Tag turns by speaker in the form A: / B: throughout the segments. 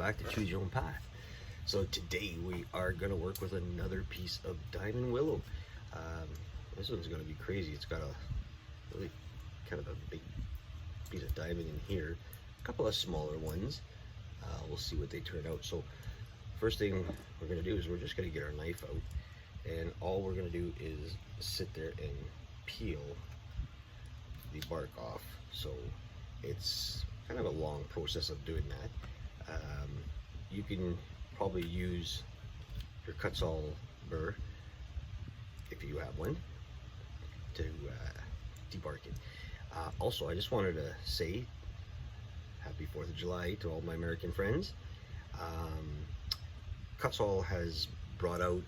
A: back to Choose Your Own Path. So today we are going to work with another piece of diamond willow. This one's going to be crazy. It's got a really kind of a big piece of diamond in here, a couple of smaller ones. We'll see what they turn out. So first thing we're going to do is we're just going to get our knife out, and all we're going to do is sit there and peel the bark off. So it's kind of a long process of doing that. You can probably use your Kutzall burr, if you have one, to debark it. Also, I just wanted to say happy 4th of July to all my American friends. Kutzall has brought out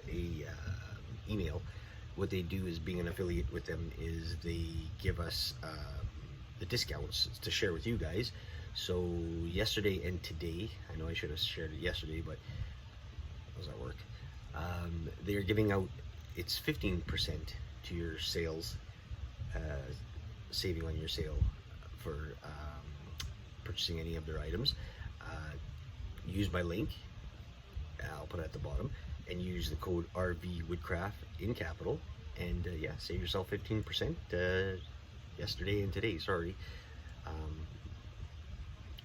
A: a email. What they do is, being an affiliate with them, is they give us the discounts to share with you guys. So yesterday and today, I know I should have shared it yesterday, but how does that work? They are giving out, it's 15% to your sales, saving on your sale for purchasing any of their items. Use my link, I'll put it at the bottom, and use the code RVWoodcraft in capital, and yeah, save yourself 15% yesterday and today, sorry.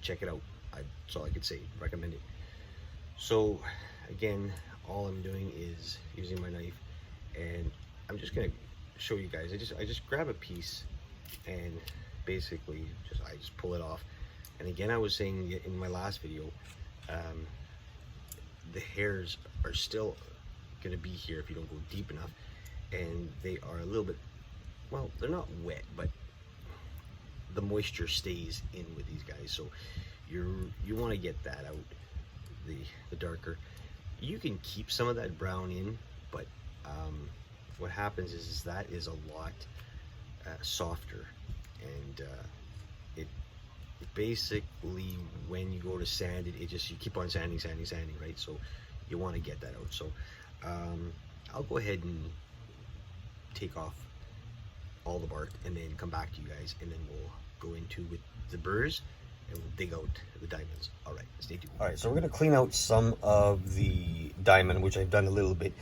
A: Check it out. That's all I could say. Recommend it. So again, all I'm doing is using my knife, and I'm just gonna show you guys. I just grab a piece and basically I just pull it off. And again, I was saying in my last video, the hairs are still gonna be here if you don't go deep enough, and they are a little bit, well, they're not wet, but the moisture stays in with these guys. So you want to get that out, the darker. You can keep some of that brown in, but what happens is that is a lot softer, and it basically, when you go to sand it, you keep on sanding, right? So you want to get that out. So I'll go ahead and take off all the bark and then come back to you guys, and then we'll go into with the burrs and we'll dig out the diamonds. All right, stay tuned. All right, so we're going to clean out some of the diamond, which I've done a little bit.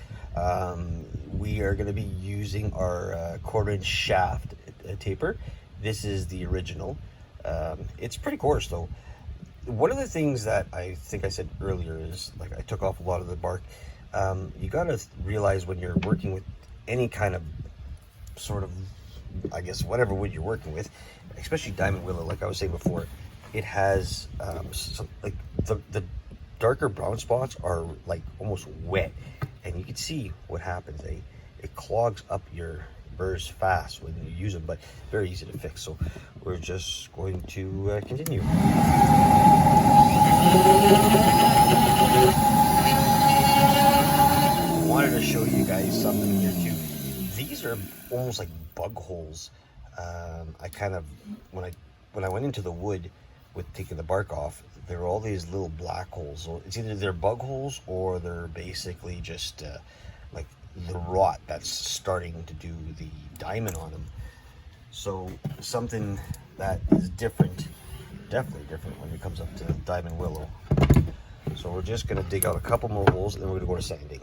A: We are going to be using our 1/4" shaft taper. This is the original. It's pretty coarse though. One of the things that I think I said earlier is, like, I took off a lot of the bark. You got to realize when you're working with any kind of sort of, I guess, whatever wood you're working with, especially diamond willow, like I was saying before, it has like the darker brown spots are like almost wet, and you can see what happens. It clogs up your burrs fast when you use them, but very easy to fix. So we're just going to continue. I wanted to show you guys something here too. These are almost like bug holes. I kind of, when I went into the wood with taking the bark off, there are all these little black holes. So it's either they're bug holes or they're basically just like the rot that's starting to do the diamond on them. So something that is different, definitely different when it comes up to diamond willow. So we're just going to dig out a couple more holes, and then we're going to go to sanding.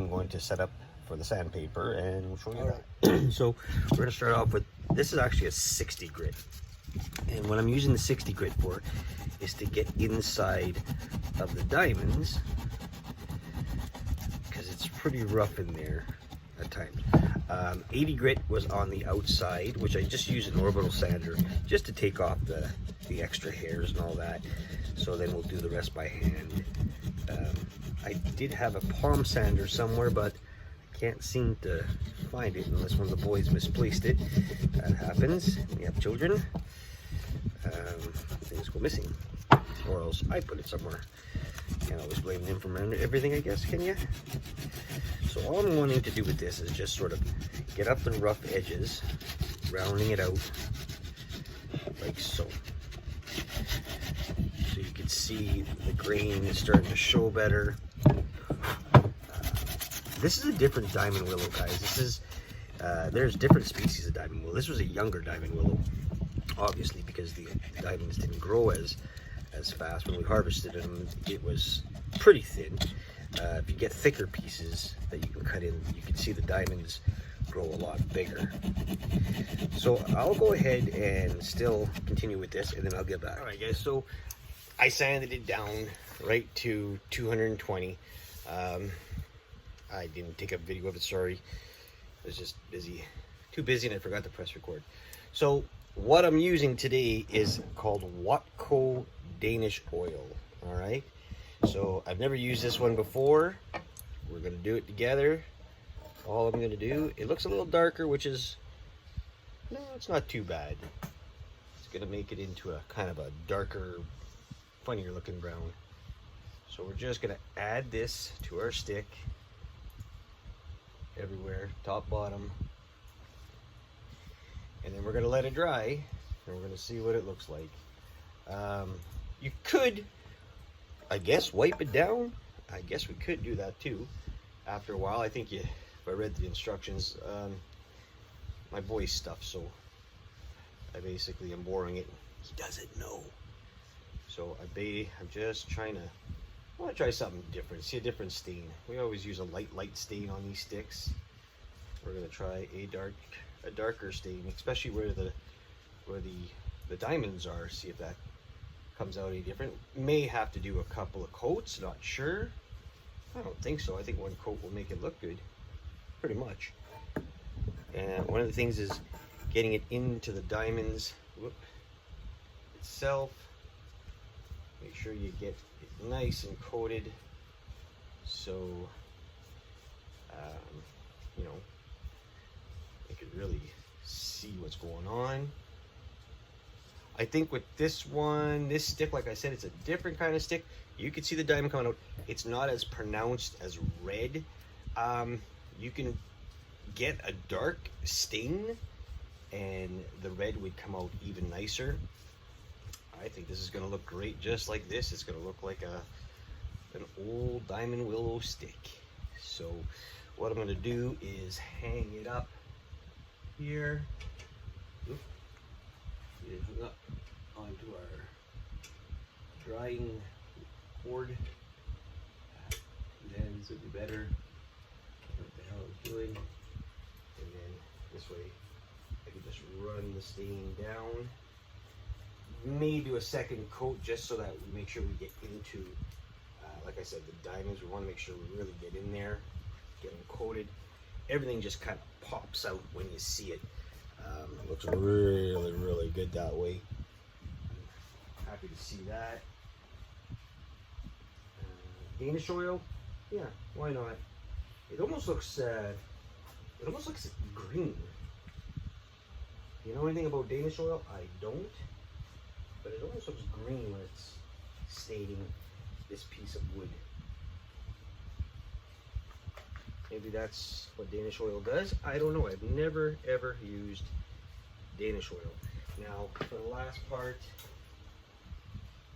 A: I'm going to set up for the sandpaper and we'll show you that. So we're going to start off with, this is actually a 60 grit. And what I'm using the 60 grit for is to get inside of the diamonds, because it's pretty rough in there at times. 80 grit was on the outside, which I just use an orbital sander just to take off the extra hairs and all that. So then we'll do the rest by hand. I did have a palm sander somewhere, but I can't seem to find it unless one of the boys misplaced it. That happens. We have children. Things go missing, or else I put it somewhere. Can't always blame them for everything, I guess, can you? So all I'm wanting to do with this is just sort of get up the rough edges, rounding it out like so. So you can see the grain is starting to show better. This is a different diamond willow, guys. This is, there's different species of diamond willow. This was a younger diamond willow, obviously, because the diamonds didn't grow as fast. When we harvested them, it was pretty thin. If you get thicker pieces that you can cut in, you can see the diamonds grow a lot bigger. So I'll go ahead and still continue with this, and then I'll get back. All right, guys, so I sanded it down right to 220. I didn't take a video of it, sorry. I was just busy, too busy, and I forgot to press record. So what I'm using today is called Watco Danish oil. All right, so I've never used this one before. We're gonna do it together. All I'm gonna do, it looks a little darker, which is, no, it's not too bad. It's gonna make it into a kind of a darker, funnier looking brown. So we're just gonna add this to our stick everywhere, top, bottom, and then we're gonna let it dry, and we're gonna see what it looks like. You could, I guess, wipe it down. I guess we could do that too. After a while, I think if I read the instructions, my boy's stuff, so I basically am boring it. He doesn't know. So I'm just trying to, I want to try something different, see a different stain. We always use a light stain on these sticks. We're gonna try a darker stain, especially where the diamonds are. See if that comes out any different. May have to do a couple of coats, not sure. I don't think so. I think one coat will make it look good, pretty much. And one of the things is getting it into the diamonds itself. Make sure you get it nice and coated, so you know, you can really see what's going on. I think with this one, this stick, like I said, it's a different kind of stick. You can see the diamond coming out. It's not as pronounced as red. You can get a dark stain and the red would come out even nicer. I think this is going to look great just like this. It's going to look like an old diamond willow stick. So what I'm going to do is hang it up here. Get it hung up onto our drying cord. Then this would be better. What the hell it's doing. And then this way I can just run the stain down. May do a second coat just so that we make sure we get into, like I said, the diamonds. We want to make sure we really get in there, get them coated. Everything just kind of pops out when you see it. It looks really, really good that way. I'm happy to see that. Danish oil, yeah, why not? It almost looks green. You know anything about Danish oil? I don't. But it almost looks green when it's staining this piece of wood. Maybe that's what Danish oil does. I don't know. I've never ever used Danish oil. Now for the last part,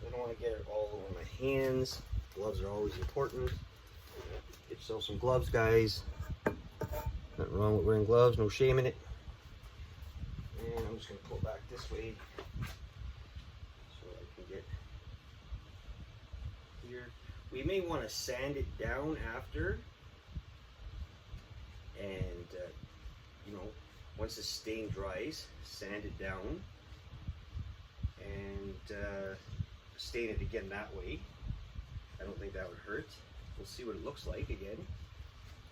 A: I don't want to get it all over my hands. Gloves are always important. Get yourself some gloves, guys. Nothing wrong with wearing gloves, no shame in it. And I'm just going to pull back this way. Here. We may want to sand it down after, once the stain dries, sand it down and stain it again that way. I don't think that would hurt. We'll see what it looks like again.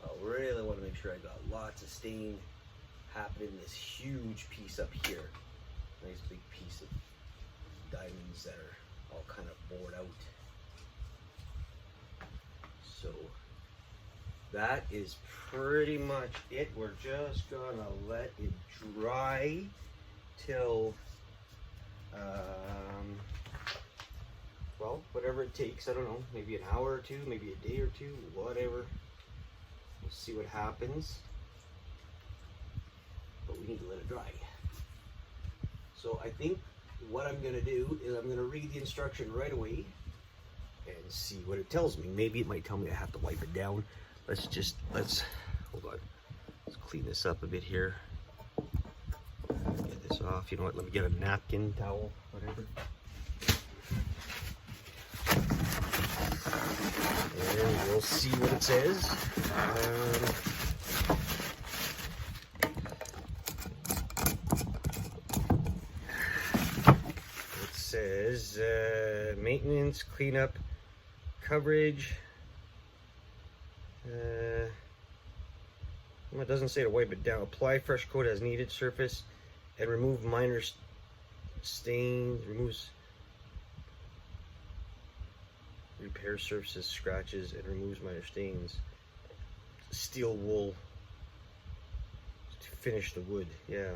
A: I really want to make sure I got lots of stain happening in this huge piece up here. Nice big piece of diamonds that are all kind of bored out. So that is pretty much it. We're just gonna let it dry till well, whatever it takes. I don't know, maybe an hour or two, maybe a day or two, whatever. We'll see what happens, but we need to let it dry. So I think what I'm gonna do is I'm gonna read the instruction right away and see what it tells me. Maybe it might tell me I have to wipe it down. Let's hold on. Let's clean this up a bit here. Get this off. You know what? Let me get a napkin, towel, whatever. And we'll see what it says. It says maintenance, cleanup, coverage. Well, it doesn't say to wipe it down. Apply fresh coat as needed, surface, and remove minor stains. Repair surfaces, scratches, and removes minor stains. Steel wool to finish the wood. Yeah.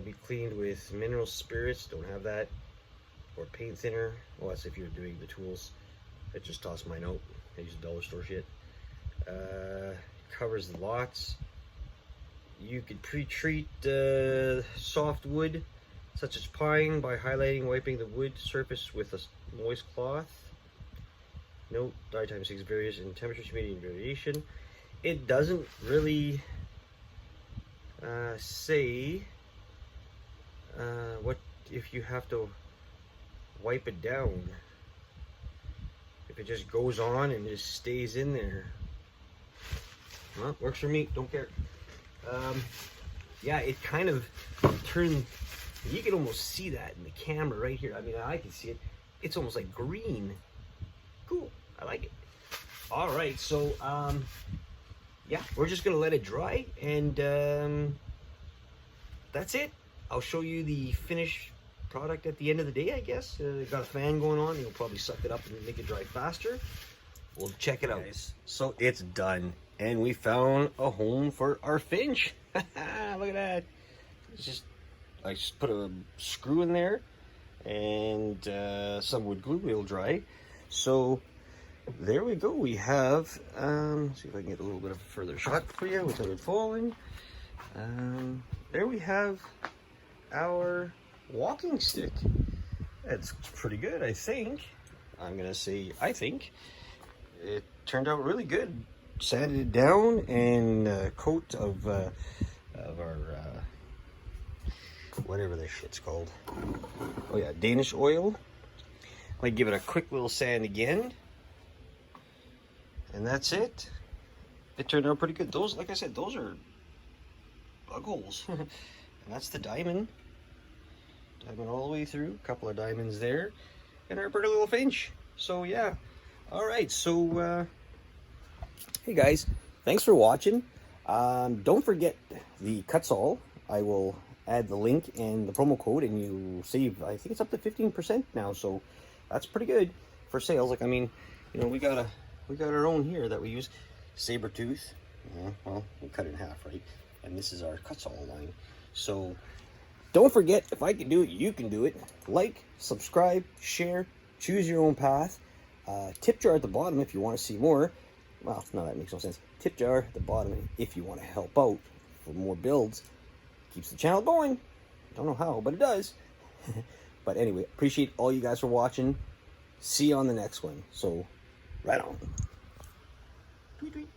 A: Be cleaned with mineral spirits. Don't have that. Or paint thinner. Well, that's if you're doing the tools. I just tossed mine out. I use dollar store shit. Covers the lots. You could pre-treat soft wood, such as pine, by highlighting, wiping the wood surface with a moist cloth. Note, dry time 6 varies in temperature, humidity, and variation. It doesn't really say what if you have to wipe it down. If it just goes on and just stays in there. Well, works for me, don't care. Yeah, it kind of turned, you can almost see that in the camera right here. I mean, I can see it. It's almost like green. Cool, I like it. All right, so, yeah, we're just gonna let it dry, and that's it. I'll show you the finished product at the end of the day, I guess. Got a fan going on. You'll probably suck it up and make it dry faster. We'll check it out. So it's done, and we found a home for our finch. Look at that. I just put a screw in there and some wood glue. It'll dry. So there we go. We have, see if I can get a little bit of a further shot for you without it falling. There we have our walking stick. It's pretty good, I think. I'm gonna say I think. It turned out really good. Sanded it down, and a coat of our whatever this shit's called. Oh yeah, Danish oil. Might give it a quick little sand again, and that's it. It turned out pretty good. Those, like I said, those are bug holes. And that's the diamond. Diamond all the way through. A couple of diamonds there, and our pretty little finch. So yeah. All right, so hey guys, thanks for watching. Don't forget the cuts all. I will add the link and the promo code, and you save, I think it's up to 15% now, so that's pretty good for sales. Like, I mean, you know, we got our own here that we use. Saber tooth. Well, we cut it in half, right? And this is our cuts all line. So don't forget, if I can do it, you can do it. Like, subscribe, share, choose your own path. Tip jar at the bottom if you want to see more. Well, no, that makes no sense. Tip jar at the bottom if you want to help out for more builds. Keeps the channel going. Don't know how, but it does. But anyway, appreciate all you guys for watching. See you on the next one. So, right on. Tweet, tweet.